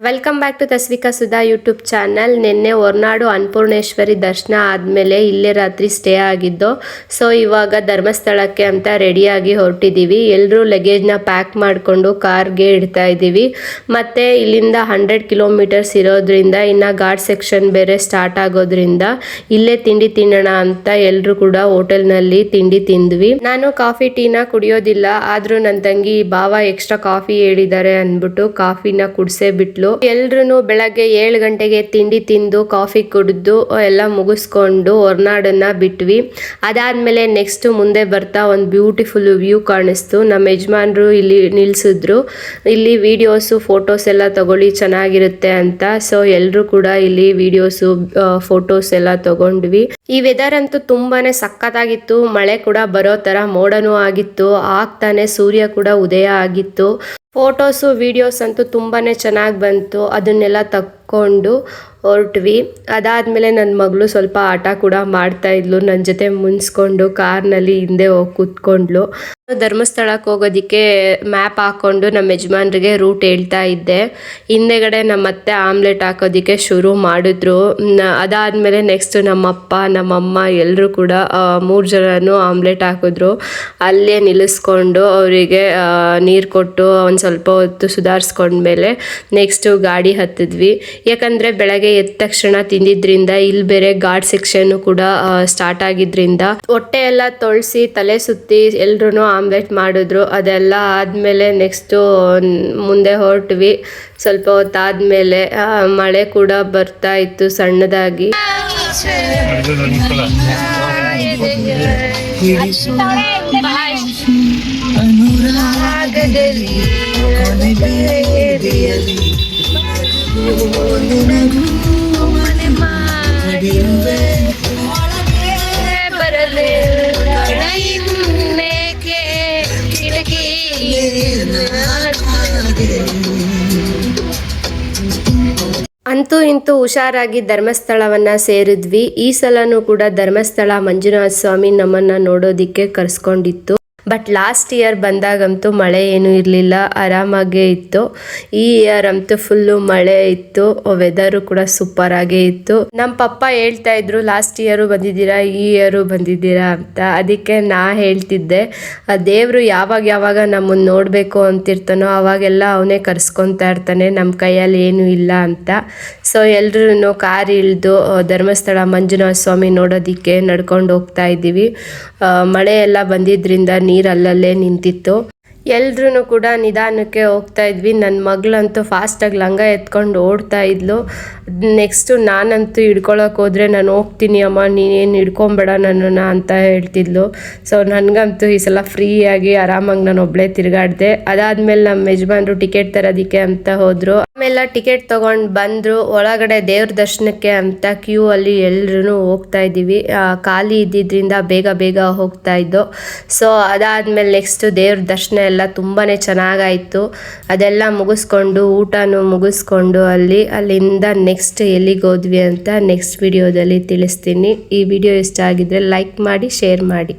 Welcome back to Tasvika Sudha YouTube channel. ನಿನ್ನೆ ಹೊರನಾಡು ಅನ್ನಪೂರ್ಣೇಶ್ವರಿ ದರ್ಶನ ಆದಮೇಲೆ ಇಲ್ಲೇ ರಾತ್ರಿ ಸ್ಟೇ ಆಗಿದ್ದು. ಸೊ ಇವಾಗ ಧರ್ಮಸ್ಥಳಕ್ಕೆ ಅಂತ ರೆಡಿಯಾಗಿ ಹೊರಟಿದ್ದೀವಿ. ಎಲ್ಲರೂ ಲಗೇಜ್ನ ಪ್ಯಾಕ್ ಮಾಡಿಕೊಂಡು ಕಾರ್ಗೆ ಇಡ್ತಾ ಇದ್ದೀವಿ. ಮತ್ತು ಇಲ್ಲಿಂದ 100 ಕಿಲೋಮೀಟರ್ಸ್ ಇರೋದ್ರಿಂದ ಇನ್ನು ಘಾಟ್ ಸೆಕ್ಷನ್ ಬೇರೆ ಸ್ಟಾರ್ಟ್ ಆಗೋದ್ರಿಂದ ಇಲ್ಲೇ ತಿಂಡಿ ತಿನ್ನೋಣ ಅಂತ ಎಲ್ಲರೂ ಕೂಡ ಹೋಟೆಲ್ನಲ್ಲಿ ತಿಂಡಿ ತಿಂದ್ವಿ. ನಾನು ಕಾಫಿ ಟೀನ ಕುಡಿಯೋದಿಲ್ಲ, ಆದರೂ ನನ್ನ ತಂಗಿ ಬಾವ ಎಕ್ಸ್ಟ್ರಾ ಕಾಫಿ ಹೇಳಿದ್ದಾರೆ ಅಂದ್ಬಿಟ್ಟು ಕಾಫಿನ ಕುಡಿಸೇ ಬಿಟ್ಲು. ಎಲ್ರು ಬೆಳಗ್ಗೆ 7 ಗಂಟೆಗೆ ತಿಂಡಿ ತಿಂದು ಕಾಫಿ ಕುಡಿದು ಎಲ್ಲ ಮುಗಿಸ್ಕೊಂಡು ಹೊರನಾಡನ್ನ ಬಿಟ್ವಿ. ಅದಾದ್ಮೇಲೆ ನೆಕ್ಸ್ಟ್ ಮುಂದೆ ಬರ್ತಾ ಒಂದು ಬ್ಯೂಟಿಫುಲ್ ವ್ಯೂ ಕಾಣಿಸ್ತು. ನಮ್ಮ ಯಜಮಾನ್ರು ಇಲ್ಲಿ ನಿಲ್ಸಿದ್ರು. ಇಲ್ಲಿ ವಿಡಿಯೋಸು ಫೋಟೋಸ್ ಎಲ್ಲ ತಗೊಳ್ಳಿ ಚೆನ್ನಾಗಿರುತ್ತೆ ಅಂತ. ಸೊ ಎಲ್ಲರೂ ಕೂಡ ಇಲ್ಲಿ ವಿಡಿಯೋಸು ಫೋಟೋಸ್ ಎಲ್ಲ ತಗೊಂಡ್ವಿ. ಈ ವೆದರ್ ಅಂತೂ ತುಂಬಾನೇ ಸಖತ್ತಾಗಿತ್ತು. ಮಳೆ ಕೂಡ ಬರೋ ತರ ಮೋಡನೂ ಆಗಿತ್ತು. ಆಗ್ತಾನೆ ಸೂರ್ಯ ಕೂಡ ಉದಯ ಆಗಿತ್ತು. ಫೋಟೋಸು ವಿಡಿಯೋಸ್ ಅಂತೂ ತುಂಬಾ ಚೆನ್ನಾಗಿ ಬಂತು. ಅದನ್ನೆಲ್ಲ ತಕ್ಕೊಂಡು ಹೊರಟ್ವಿ. ಅದಾದಮೇಲೆ ನನ್ನ ಮಗಳು ಸ್ವಲ್ಪ ಆಟ ಕೂಡ ಮಾಡ್ತಾ ಇದ್ಲು. ನನ್ನ ಜೊತೆ ಮುನ್ಸ್ಕೊಂಡು ಕಾರ್ನಲ್ಲಿ ಹಿಂದೆ ಹೋಗಿ ಕೂತ್ಕೊಂಡ್ಲು. ಧರ್ಮಸ್ಥಳಕ್ಕೆ ಹೋಗೋದಕ್ಕೆ ಮ್ಯಾಪ್ ಹಾಕ್ಕೊಂಡು ನಮ್ಮ ಯಜಮಾನ್ರಿಗೆ ರೂಟ್ ಹೇಳ್ತಾ ಇದ್ದೆ. ಹಿಂದೆಗಡೆ ನಮ್ಮ ಅತ್ತೆ ಆಮ್ಲೆಟ್ ಹಾಕೋದಕ್ಕೆ ಶುರು ಮಾಡಿದ್ರು. ಅದಾದಮೇಲೆ ನೆಕ್ಸ್ಟ್ ನಮ್ಮಪ್ಪ ನಮ್ಮಮ್ಮ ಎಲ್ಲರೂ ಕೂಡ 3 ಜನನೂ ಆಮ್ಲೆಟ್ ಹಾಕಿದ್ರು. ಅಲ್ಲೇ ನಿಲ್ಲಿಸ್ಕೊಂಡು ಅವರಿಗೆ ನೀರು ಕೊಟ್ಟು ಒಂದು ಸ್ವಲ್ಪ ಹೊತ್ತು ಸುಧಾರಿಸ್ಕೊಂಡ್ಮೇಲೆ ನೆಕ್ಸ್ಟು ಗಾಡಿ ಹತ್ತಿದ್ವಿ. ಯಾಕಂದರೆ ಬೆಳಗ್ಗೆ ಎದ್ದ ತಕ್ಷಣ ತಿಂದಿದ್ರಿಂದ ಇಲ್ಲಿ ಬೇರೆ ಘಾಟ್ ಸೆಕ್ಷನ್ ಕೂಡ ಸ್ಟಾರ್ಟ್ ಆಗಿದ್ರಿಂದ ಹೊಟ್ಟೆ ಎಲ್ಲ ತೊಳ್ಸಿ ತಲೆ ಸುತ್ತಿ ಎಲ್ರೂ ಆಮ್ಲೆಟ್ ಮಾಡಿದ್ರು. ಅದೆಲ್ಲ ಆದಮೇಲೆ ನೆಕ್ಸ್ಟು ಮುಂದೆ ಹೊರಟ್ವಿ. ಸ್ವಲ್ಪ ಹೊತ್ತಾದ್ಮೇಲೆ ಮಳೆ ಕೂಡ ಬರ್ತಾ ಇತ್ತು ಸಣ್ಣದಾಗಿ. ಅಂತೂ ಇಂತೂ ಹುಷಾರಾಗಿ ಧರ್ಮಸ್ಥಳವನ್ನ ಸೇರಿದ್ವಿ. ಈ ಸಲನೂ ಕೂಡ ಧರ್ಮಸ್ಥಳ ಮಂಜುನಾಥ ಸ್ವಾಮಿ ನಮ್ಮನ್ನ ನೋಡೋದಿಕ್ಕೆ ಕರ್ಸ್ಕೊಂಡಿತ್ತು. ಬಟ್ ಲಾಸ್ಟ್ ಇಯರ್ ಬಂದಾಗಂತೂ ಮಳೆ ಏನೂ ಇರಲಿಲ್ಲ, ಆರಾಮಾಗೇ ಇತ್ತು. ಈ ಇಯರ್ ಅಂತೂ ಫುಲ್ಲು ಮಳೆ ಇತ್ತು. ವೆದರು ಕೂಡ ಸೂಪರ್ ಆಗೇ ಇತ್ತು. ನಮ್ಮ ಪಪ್ಪ ಹೇಳ್ತಾ ಇದ್ರು ಲಾಸ್ಟ್ ಇಯರು ಬಂದಿದ್ದೀರಾ ಈ ಇಯರು ಬಂದಿದ್ದೀರಾ ಅಂತ. ಅದಕ್ಕೆ ನಾ ಹೇಳ್ತಿದ್ದೆ ದೇವರು ಯಾವಾಗ ನಮ್ಮನ್ನು ನೋಡಬೇಕು ಅಂತಿರ್ತಾನೋ ಅವಾಗೆಲ್ಲ ಅವನೇ ಕರ್ಸ್ಕೊತಾ ಇರ್ತಾನೆ, ನಮ್ಮ ಕೈಯಲ್ಲಿ ಏನೂ ಇಲ್ಲ ಅಂತ. ಸೊ ಎಲ್ರೂ ಕಾರ್ ಇಳಿದು ಧರ್ಮಸ್ಥಳ ಮಂಜುನಾಥ ಸ್ವಾಮಿ ನೋಡೋದಕ್ಕೆ ನಡ್ಕೊಂಡು ಹೋಗ್ತಾ ಇದ್ದೀವಿ. ಮಳೆ ಎಲ್ಲ ಬಂದಿದ್ರಿಂದ ನೀರು ಅಲ್ಲಲ್ಲೇ ನಿಂತಿತ್ತು. ಎಲ್ರೂ ಕೂಡ ನಿಧಾನಕ್ಕೆ ಹೋಗ್ತಾ ಇದ್ವಿ. ನನ್ನ ಮಗಳಂತೂ ಫಾಸ್ಟಾಗಿ ಲಂಗ ಎತ್ಕೊಂಡು ಓಡ್ತಾ ಇದ್ಲು. ನೆಕ್ಸ್ಟು ನಾನಂತೂ ಹಿಡ್ಕೊಳಕ್ಕೆ ಹೋದರೆ ನಾನು ಹೋಗ್ತೀನಿ ಅಮ್ಮ ನೀನೇನು ಹಿಡ್ಕೊಂಬೇಡ ನನ್ನನ್ನು ಅಂತ ಹೇಳ್ತಿದ್ಲು. ಸೊ ನನಗಂತೂ ಈ ಸಲ ಫ್ರೀಯಾಗಿ ಆರಾಮಾಗಿ ನಾನು ಒಬ್ಬಳೇ ತಿರುಗಾಡಿದೆ. ಅದಾದಮೇಲೆ ನಮ್ಮ ಯಜಮಾನ್ರು ಟಿಕೆಟ್ ತರೋದಕ್ಕೆ ಅಂತ ಹೋದರು. ಆಮೇಲೆ ಟಿಕೆಟ್ ತೊಗೊಂಡು ಬಂದರು. ಒಳಗಡೆ ದೇವ್ರ ದರ್ಶನಕ್ಕೆ ಅಂತ ಕ್ಯೂ ಅಲ್ಲಿ ಎಲ್ಲರೂ ಹೋಗ್ತಾ ಇದ್ದೀವಿ. ಖಾಲಿ ಇದ್ದಿದ್ದರಿಂದ ಬೇಗ ಹೋಗ್ತಾ ಇದ್ದೋ. ಸೊ ಅದಾದಮೇಲೆ ನೆಕ್ಸ್ಟು ದೇವ್ರ ದರ್ಶನ ಎಲ್ಲ ತುಂಬಾ ಚೆನ್ನಾಗಾಯಿತು. ಅದೆಲ್ಲ ಮುಗಿಸ್ಕೊಂಡು ಊಟನೂ ಮುಗಿಸ್ಕೊಂಡು ಅಲ್ಲಿಂದ ನೆಕ್ಸ್ಟ್ ಎಲ್ಲಿಗೆ ಹೋದ್ವಿ ಅಂತ ನೆಕ್ಸ್ಟ್ ವಿಡಿಯೋದಲ್ಲಿ ತಿಳಿಸ್ತೀನಿ. ಈ ವಿಡಿಯೋ ಇಷ್ಟ ಆಗಿದ್ರೆ ಲೈಕ್ ಮಾಡಿ, ಶೇರ್ ಮಾಡಿ.